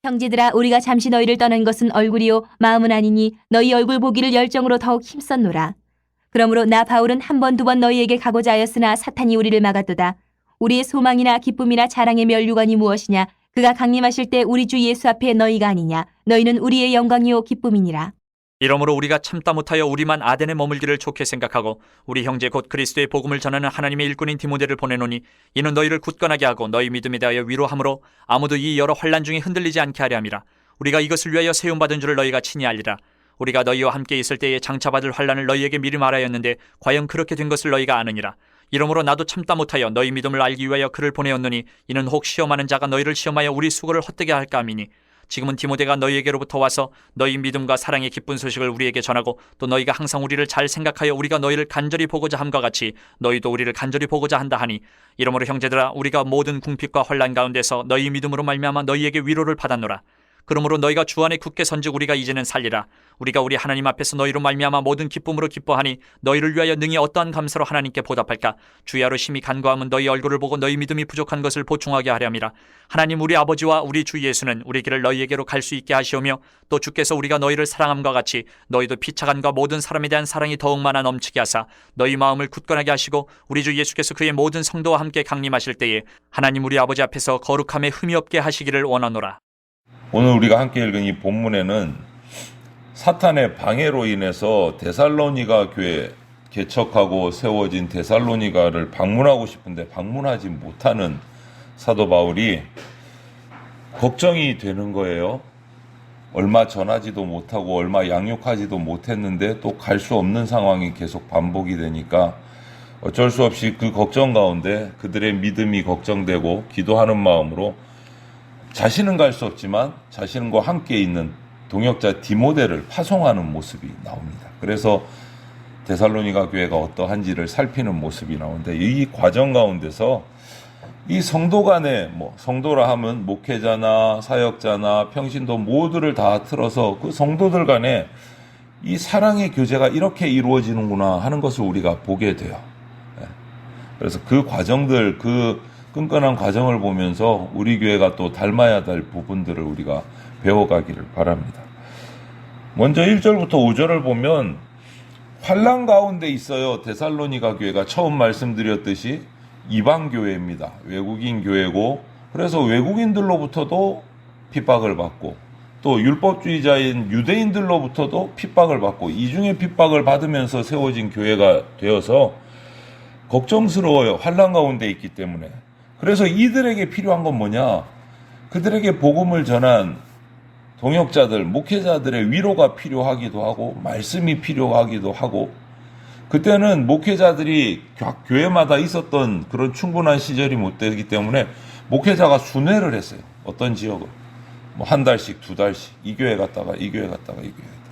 형제들아, 우리가 잠시 너희를 떠난 것은 얼굴이요 마음은 아니니 너희 얼굴 보기를 열정으로 더욱 힘썼노라. 그러므로 나 바울은 한 번 두 번 너희에게 가고자 하였으나 사탄이 우리를 막았도다. 우리의 소망이나 기쁨이나 자랑의 면류관이 무엇이냐? 그가 강림하실 때 우리 주 예수 앞에 너희가 아니냐? 너희는 우리의 영광이요 기쁨이니라. 이러므로 우리가 참다 못하여 우리만 아덴에 머물기를 좋게 생각하고 우리 형제 곧 그리스도의 복음을 전하는 하나님의 일꾼인 디모데를 보내노니 이는 너희를 굳건하게 하고 너희 믿음에 대하여 위로함으로 아무도 이 여러 환난 중에 흔들리지 않게 하려 함이라. 우리가 이것을 위하여 세움받은 줄을 너희가 친히 알리라. 우리가 너희와 함께 있을 때에 장차 받을 환난을 너희에게 미리 말하였는데 과연 그렇게 된 것을 너희가 아느니라. 이러므로 나도 참다 못하여 너희 믿음을 알기 위하여 그를 보내었노니 이는 혹 시험하는 자가 너희를 시험하여 우리 수고를 헛되게 할까 함이니 지금은 디모데가 너희에게로부터 와서 너희 믿음과 사랑의 기쁜 소식을 우리에게 전하고 또 너희가 항상 우리를 잘 생각하여 우리가 너희를 간절히 보고자 함과 같이 너희도 우리를 간절히 보고자 한다 하니 이러므로 형제들아 우리가 모든 궁핍과 환난 가운데서 너희 믿음으로 말미암아 너희에게 위로를 받았노라. 그러므로 너희가 주 안에 굳게 선즉 우리가 이제는 살리라. 우리가 우리 하나님 앞에서 너희로 말미암아 모든 기쁨으로 기뻐하니 너희를 위하여 능히 어떠한 감사로 하나님께 보답할까? 주야로 심히 간구함은 너희 얼굴을 보고 너희 믿음이 부족한 것을 보충하게 하려 함이라. 하나님 우리 아버지와 우리 주 예수는 우리 길을 너희에게로 갈 수 있게 하시오며 또 주께서 우리가 너희를 사랑함과 같이 너희도 피차간과 모든 사람에 대한 사랑이 더욱 많아 넘치게 하사 너희 마음을 굳건하게 하시고 우리 주 예수께서 그의 모든 성도와 함께 강림하실 때에 하나님 우리 아버지 앞에서 거룩함에 흠이 없게 하시기를 원하노라. 오늘 우리가 함께 읽은 이 본문에는 사탄의 방해로 인해서 데살로니가 교회 개척하고 세워진 데살로니가를 방문하고 싶은데 방문하지 못하는 사도 바울이 걱정이 되는 거예요. 얼마 전하지도 못하고 얼마 양육하지도 못했는데 또 갈 수 없는 상황이 계속 반복이 되니까 어쩔 수 없이 그 걱정 가운데 그들의 믿음이 걱정되고 기도하는 마음으로 자신은 갈 수 없지만 자신과 함께 있는 동역자 디모데를 파송하는 모습이 나옵니다. 그래서 데살로니가 교회가 어떠한지를 살피는 모습이 나오는데 이 과정 가운데서 이 성도 간에 성도라 하면 목회자나 사역자나 평신도 모두를 다 틀어서 그 성도들 간에 이 사랑의 교제가 이렇게 이루어지는구나 하는 것을 우리가 보게 돼요. 그래서 그 과정들, 그 끈끈한 과정을 보면서 우리 교회가 또 닮아야 될 부분들을 우리가 배워가기를 바랍니다. 먼저 1절부터 5절을 보면 환난 가운데 있어요. 데살로니가 교회가 처음 말씀드렸듯이 이방 교회입니다. 외국인 교회고 그래서 외국인들로부터도 핍박을 받고 또 율법주의자인 유대인들로부터도 핍박을 받고 이중의 핍박을 받으면서 세워진 교회가 되어서 걱정스러워요. 환난 가운데 있기 때문에. 그래서 이들에게 필요한 건 뭐냐? 그들에게 복음을 전한 동역자들, 목회자들의 위로가 필요하기도 하고 말씀이 필요하기도 하고 그때는 목회자들이 교회마다 있었던 그런 충분한 시절이 못 되기 때문에 목회자가 순회를 했어요. 어떤 지역은 한 달씩, 두 달씩 이 교회 갔다가 이 교회 갔다가 이 교회 갔다가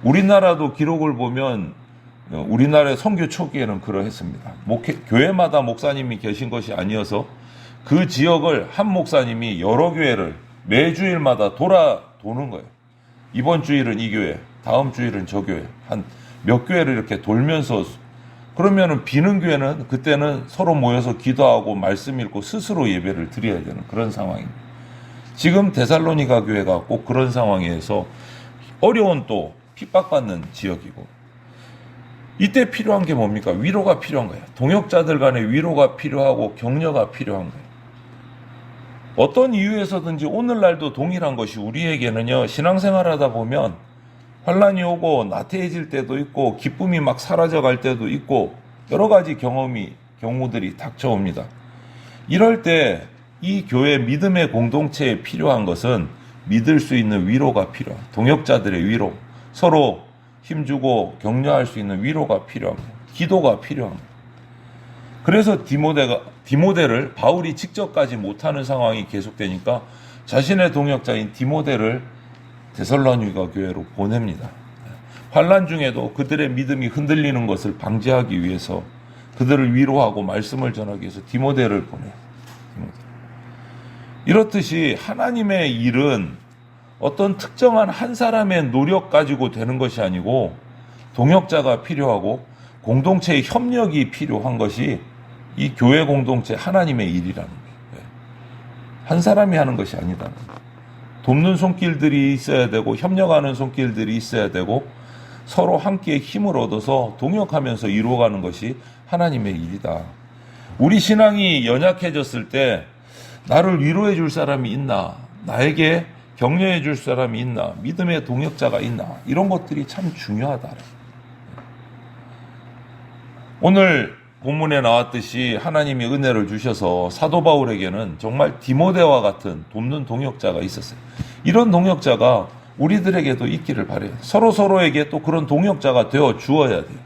우리나라도 기록을 보면 우리나라의 선교 초기에는 그러했습니다. 교회마다 목사님이 계신 것이 아니어서 그 지역을 한 목사님이 여러 교회를 매주일마다 도는 거예요. 이번 주일은 이 교회, 다음 주일은 저 교회, 한 몇 교회를 이렇게 돌면서 그러면은 비는 교회는 그때는 서로 모여서 기도하고 말씀 읽고 스스로 예배를 드려야 되는 그런 상황입니다. 지금 데살로니가 교회가 꼭 그런 상황에서 어려운 또 핍박받는 지역이고 이때 필요한 게 뭡니까? 위로가 필요한 거예요. 동역자들 간의 위로가 필요하고 격려가 필요한 거예요. 어떤 이유에서든지 오늘날도 동일한 것이 우리에게는요. 신앙생활하다 보면 환난이 오고 나태해질 때도 있고 기쁨이 막 사라져갈 때도 있고 여러 가지 경우들이 닥쳐옵니다. 이럴 때 이 교회 믿음의 공동체에 필요한 것은 믿을 수 있는 위로가 필요한 동역자들의 위로, 서로 힘주고 격려할 수 있는 위로가 필요합니다. 기도가 필요합니다. 그래서 디모데를 바울이 직접 가지 못하는 상황이 계속되니까 자신의 동역자인 디모데를 데살로니가 교회로 보냅니다. 환난 중에도 그들의 믿음이 흔들리는 것을 방지하기 위해서 그들을 위로하고 말씀을 전하기 위해서 디모데를 보내요. 이렇듯이 하나님의 일은 어떤 특정한 한 사람의 노력 가지고 되는 것이 아니고 동역자가 필요하고 공동체의 협력이 필요한 것이 이 교회 공동체 하나님의 일이라는 거예요. 한 사람이 하는 것이 아니다는 거예요. 돕는 손길들이 있어야 되고 협력하는 손길들이 있어야 되고 서로 함께 힘을 얻어서 동역하면서 이루어가는 것이 하나님의 일이다. 우리 신앙이 연약해졌을 때 나를 위로해 줄 사람이 있나? 나에게 격려해 줄 사람이 있나? 믿음의 동역자가 있나? 이런 것들이 참 중요하다. 오늘 본문에 나왔듯이 하나님이 은혜를 주셔서 사도 바울에게는 정말 디모데와 같은 돕는 동역자가 있었어요. 이런 동역자가 우리들에게도 있기를 바라요. 서로에게 또 그런 동역자가 되어 주어야 돼요.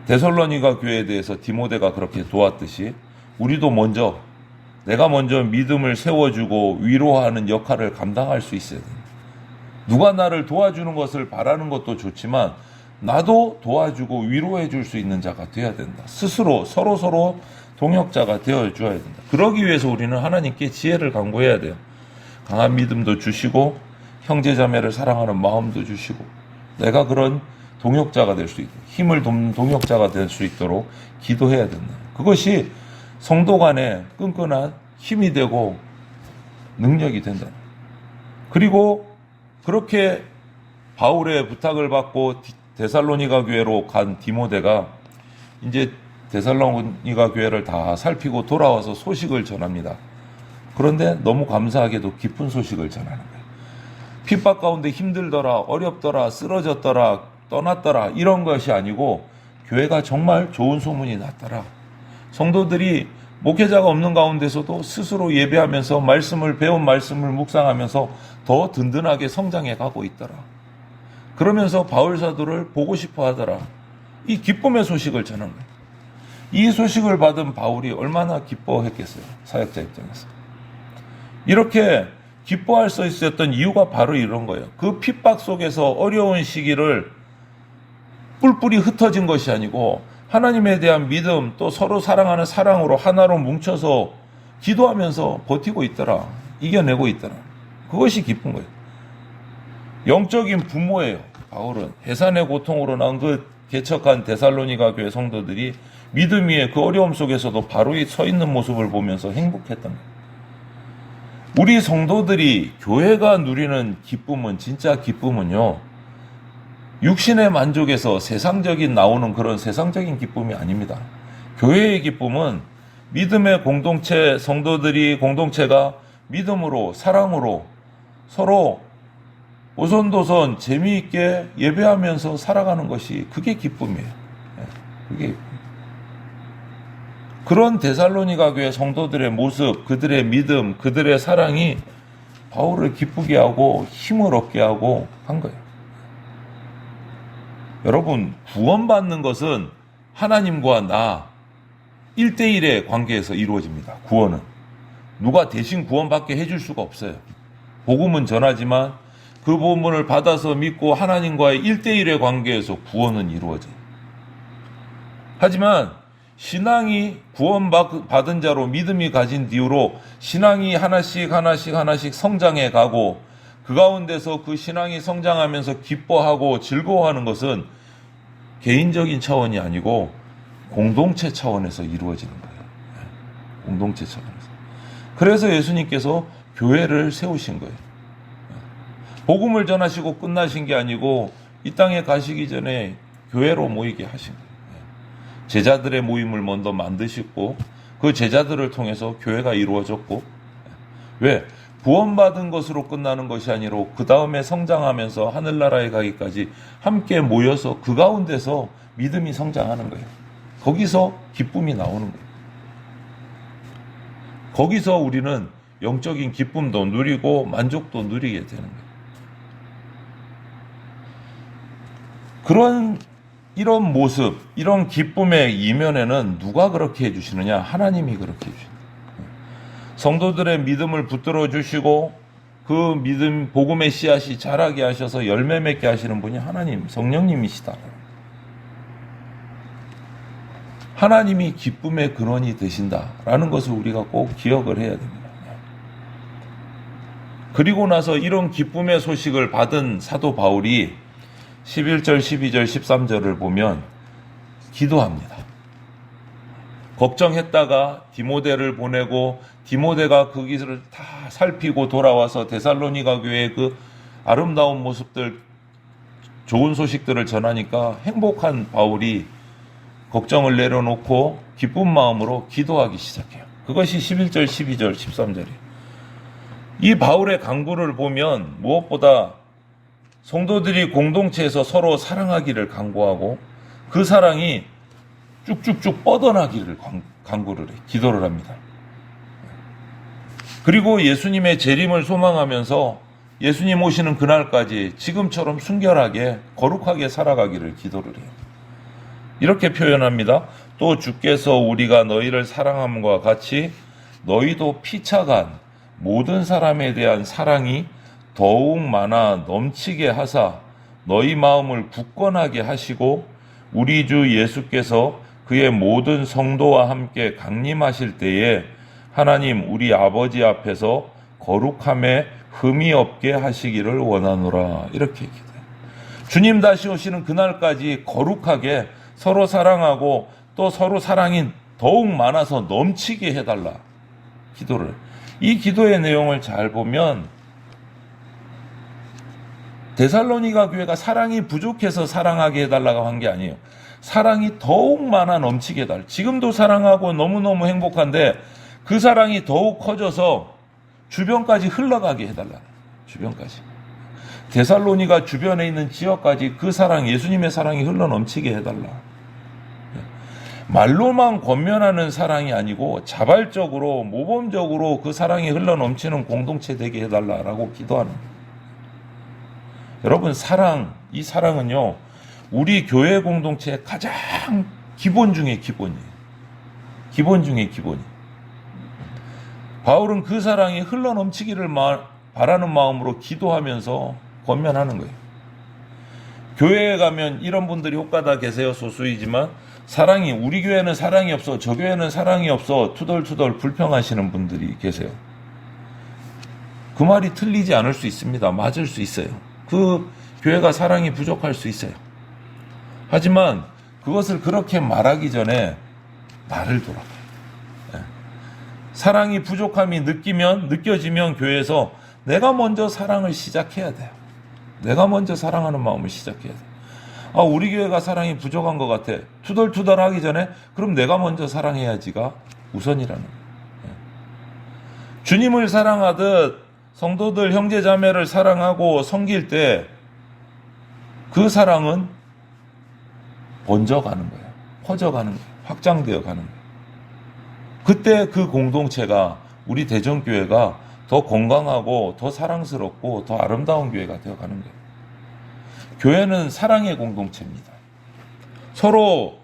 데살로니가 교회에 대해서 디모데가 그렇게 도왔듯이 우리도 내가 먼저 믿음을 세워주고 위로하는 역할을 감당할 수 있어야 됩니다. 누가 나를 도와주는 것을 바라는 것도 좋지만 나도 도와주고 위로해 줄 수 있는 자가 되어야 된다. 스스로 서로 동역자가 되어줘야 된다. 그러기 위해서 우리는 하나님께 지혜를 간구해야 돼요. 강한 믿음도 주시고 형제자매를 사랑하는 마음도 주시고 내가 그런 동역자가 될 수 있도록 힘을 돕는 동역자가 될 수 있도록 기도해야 된다. 그것이 성도 간에 끈끈한 힘이 되고 능력이 된다. 그리고 그렇게 바울의 부탁을 받고 데살로니가 교회로 간 디모데가 이제 데살로니가 교회를 다 살피고 돌아와서 소식을 전합니다. 그런데 너무 감사하게도 기쁜 소식을 전하는 거예요. 핍박 가운데 힘들더라, 어렵더라, 쓰러졌더라, 떠났더라 이런 것이 아니고 교회가 정말 좋은 소문이 났더라. 성도들이 목회자가 없는 가운데서도 스스로 예배하면서 배운 말씀을 묵상하면서 더 든든하게 성장해 가고 있더라. 그러면서 바울 사도를 보고 싶어 하더라. 이 기쁨의 소식을 전한 거예요. 이 소식을 받은 바울이 얼마나 기뻐했겠어요. 사역자 입장에서. 이렇게 기뻐할 수 있었던 이유가 바로 이런 거예요. 그 핍박 속에서 어려운 시기를 뿔뿔이 흩어진 것이 아니고 하나님에 대한 믿음 또 서로 사랑하는 사랑으로 하나로 뭉쳐서 기도하면서 버티고 있더라. 이겨내고 있더라. 그것이 기쁜 거예요. 영적인 부모예요. 바울은 해산의 고통으로 나온 그 개척한 데살로니가 교회 성도들이 믿음 위에 그 어려움 속에서도 바로 서 있는 모습을 보면서 행복했던 거예요. 우리 성도들이 교회가 누리는 기쁨은 진짜 기쁨은요. 육신의 만족에서 세상적인 나오는 그런 세상적인 기쁨이 아닙니다. 교회의 기쁨은 믿음의 공동체 공동체가 믿음으로 사랑으로 서로 오손도손 재미있게 예배하면서 살아가는 것이 그게 기쁨이에요. 그게 그런 데살로니가 교회 성도들의 모습, 그들의 믿음, 그들의 사랑이 바울을 기쁘게 하고 힘을 얻게 하고 한 거예요. 여러분, 구원받는 것은 하나님과 나 1대1의 관계에서 이루어집니다. 구원은. 누가 대신 구원받게 해줄 수가 없어요. 복음은 전하지만 그 복음을 받아서 믿고 하나님과의 1대1의 관계에서 구원은 이루어져요. 하지만 신앙이 구원받은 자로 믿음이 가진 뒤로 신앙이 하나씩 성장해 가고 그 가운데서 그 신앙이 성장하면서 기뻐하고 즐거워하는 것은 개인적인 차원이 아니고 공동체 차원에서 이루어지는 거예요. 공동체 차원에서. 그래서 예수님께서 교회를 세우신 거예요. 복음을 전하시고 끝나신 게 아니고 이 땅에 가시기 전에 교회로 모이게 하신 거예요. 제자들의 모임을 먼저 만드시고 그 제자들을 통해서 교회가 이루어졌고 왜? 구원받은 것으로 끝나는 것이 아니라 그 다음에 성장하면서 하늘나라에 가기까지 함께 모여서 그 가운데서 믿음이 성장하는 거예요. 거기서 기쁨이 나오는 거예요. 거기서 우리는 영적인 기쁨도 누리고 만족도 누리게 되는 거예요. 이런 모습, 이런 기쁨의 이면에는 누가 그렇게 해주시느냐? 하나님이 그렇게 해주시는 성도들의 믿음을 붙들어 주시고 그 믿음, 복음의 씨앗이 자라게 하셔서 열매 맺게 하시는 분이 하나님, 성령님이시다. 하나님이 기쁨의 근원이 되신다라는 것을 우리가 꼭 기억을 해야 됩니다. 그리고 나서 이런 기쁨의 소식을 받은 사도 바울이 11절, 12절, 13절을 보면 기도합니다. 걱정했다가 디모데를 보내고 디모데가 그 길을 다 살피고 돌아와서 데살로니가 교회의 그 아름다운 모습들, 좋은 소식들을 전하니까 행복한 바울이 걱정을 내려놓고 기쁜 마음으로 기도하기 시작해요. 그것이 11절, 12절, 13절이에요. 이 바울의 강구를 보면 무엇보다 성도들이 공동체에서 서로 사랑하기를 강구하고 그 사랑이 쭉쭉쭉 뻗어나기를 강구를 해, 기도를 합니다. 그리고 예수님의 재림을 소망하면서 예수님 오시는 그날까지 지금처럼 순결하게 거룩하게 살아가기를 기도를 해요. 이렇게 표현합니다. 또 주께서 우리가 너희를 사랑함과 같이 너희도 피차간 모든 사람에 대한 사랑이 더욱 많아 넘치게 하사 너희 마음을 굳건하게 하시고 우리 주 예수께서 그의 모든 성도와 함께 강림하실 때에 하나님 우리 아버지 앞에서 거룩함에 흠이 없게 하시기를 원하노라. 이렇게 기도해요. 주님 다시 오시는 그날까지 거룩하게 서로 사랑하고 또 서로 사랑이 더욱 많아서 넘치게 해달라. 기도를. 이 기도의 내용을 잘 보면 데살로니가 교회가 사랑이 부족해서 사랑하게 해달라고 한 게 아니에요. 사랑이 더욱 많아 넘치게 해달라. 지금도 사랑하고 너무너무 행복한데 그 사랑이 더욱 커져서 주변까지 흘러가게 해달라. 주변까지. 데살로니가 주변에 있는 지역까지 그 사랑, 예수님의 사랑이 흘러넘치게 해달라. 말로만 권면하는 사랑이 아니고 자발적으로 모범적으로 그 사랑이 흘러넘치는 공동체 되게 해달라라고 기도하는 거예요. 여러분, 이 사랑은요 우리 교회 공동체의 가장 기본 중의 기본이에요. 기본 중의 기본이에요. 바울은 그 사랑이 흘러넘치기를 바라는 마음으로 기도하면서 권면하는 거예요. 교회에 가면 이런 분들이 혹가다 계세요. 소수이지만 우리 교회는 사랑이 없어, 저 교회는 사랑이 없어 투덜투덜 불평하시는 분들이 계세요. 그 말이 틀리지 않을 수 있습니다. 맞을 수 있어요. 그 교회가 사랑이 부족할 수 있어요. 하지만 그것을 그렇게 말하기 전에 나를 돌아봐요. 사랑이 부족함이 느껴지면 교회에서 내가 먼저 사랑을 시작해야 돼요. 내가 먼저 사랑하는 마음을 시작해야 돼요. 우리 교회가 사랑이 부족한 것 같아. 투덜투덜 하기 전에 그럼 내가 먼저 사랑해야지가 우선이라는 거예요. 주님을 사랑하듯 성도들 형제 자매를 사랑하고 섬길 때 그 사랑은 번져가는 거예요. 퍼져가는 거예요. 확장되어 가는 거예요. 그때 그 공동체가 우리 대전교회가 더 건강하고 더 사랑스럽고 더 아름다운 교회가 되어가는 거예요. 교회는 사랑의 공동체입니다. 서로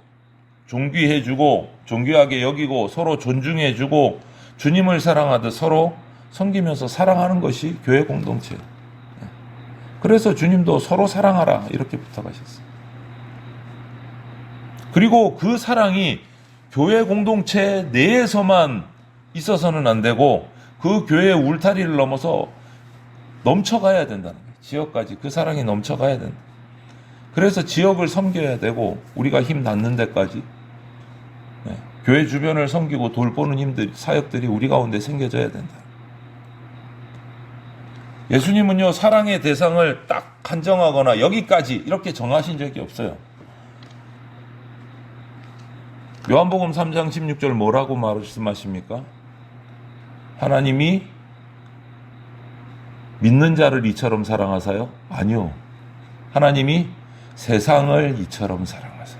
존귀해주고 존귀하게 여기고 서로 존중해주고 주님을 사랑하듯 서로 섬기면서 사랑하는 것이 교회 공동체예요. 그래서 주님도 서로 사랑하라 이렇게 부탁하셨어요. 그리고 그 사랑이 교회 공동체 내에서만 있어서는 안 되고 그 교회의 울타리를 넘어서 넘쳐가야 된다는 거예요. 지역까지 그 사랑이 넘쳐가야 된다. 그래서 지역을 섬겨야 되고 우리가 힘 닿는 데까지 교회 주변을 섬기고 돌보는 사역들이 우리 가운데 생겨져야 된다. 예수님은요 사랑의 대상을 딱 한정하거나 여기까지 이렇게 정하신 적이 없어요. 요한복음 3장 16절 뭐라고 말씀하십니까? 하나님이 믿는 자를 이처럼 사랑하사요? 아니요. 하나님이 세상을 이처럼 사랑하사.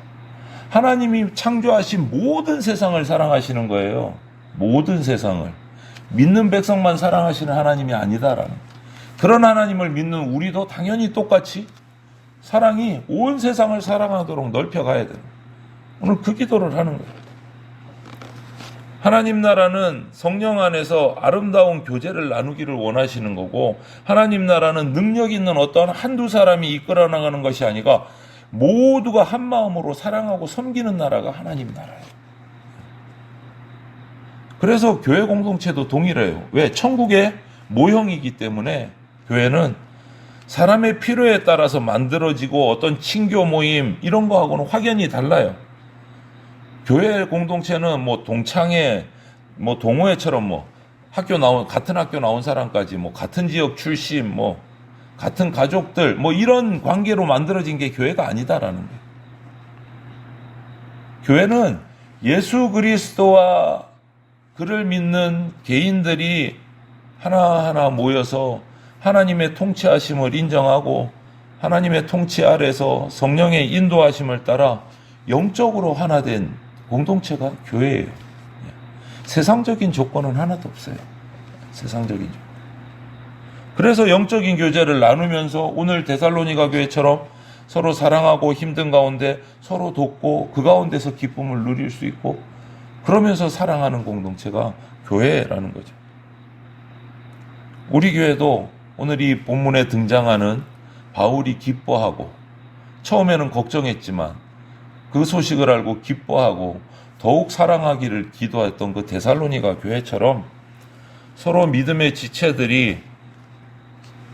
하나님이 창조하신 모든 세상을 사랑하시는 거예요. 모든 세상을. 믿는 백성만 사랑하시는 하나님이 아니다라는. 그런 하나님을 믿는 우리도 당연히 똑같이 사랑이 온 세상을 사랑하도록 넓혀가야 돼요. 오늘 그 기도를 하는 거예요. 하나님 나라는 성령 안에서 아름다운 교제를 나누기를 원하시는 거고 하나님 나라는 능력 있는 어떤 한두 사람이 이끌어 나가는 것이 아니라 모두가 한 마음으로 사랑하고 섬기는 나라가 하나님 나라예요. 그래서 교회 공동체도 동일해요. 왜? 천국의 모형이기 때문에 교회는 사람의 필요에 따라서 만들어지고 어떤 친교 모임 이런 거하고는 확연히 달라요. 교회 공동체는 동창회, 동호회처럼 같은 학교 나온 사람까지 뭐 같은 지역 출신, 뭐 같은 가족들, 뭐 이런 관계로 만들어진 게 교회가 아니다라는 거예요. 교회는 예수 그리스도와 그를 믿는 개인들이 하나하나 모여서 하나님의 통치하심을 인정하고 하나님의 통치 아래서 성령의 인도하심을 따라 영적으로 하나 된 공동체가 교회예요. 세상적인 조건은 하나도 없어요. 세상적인 조건. 그래서 영적인 교제를 나누면서 오늘 데살로니가 교회처럼 서로 사랑하고 힘든 가운데 서로 돕고 그 가운데서 기쁨을 누릴 수 있고 그러면서 사랑하는 공동체가 교회라는 거죠. 우리 교회도 오늘 이 본문에 등장하는 바울이 기뻐하고 처음에는 걱정했지만 그 소식을 알고 기뻐하고 더욱 사랑하기를 기도했던 그 데살로니가 교회처럼 서로 믿음의 지체들이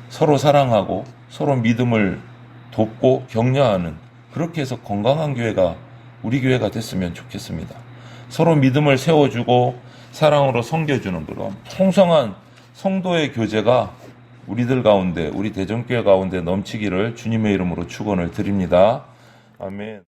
서로 사랑하고 서로 믿음을 돕고 격려하는 그렇게 해서 건강한 교회가 우리 교회가 됐으면 좋겠습니다. 서로 믿음을 세워주고 사랑으로 섬겨주는 그런 풍성한 성도의 교제가 우리들 가운데 우리 대전교회 가운데 넘치기를 주님의 이름으로 축원을 드립니다. 아멘.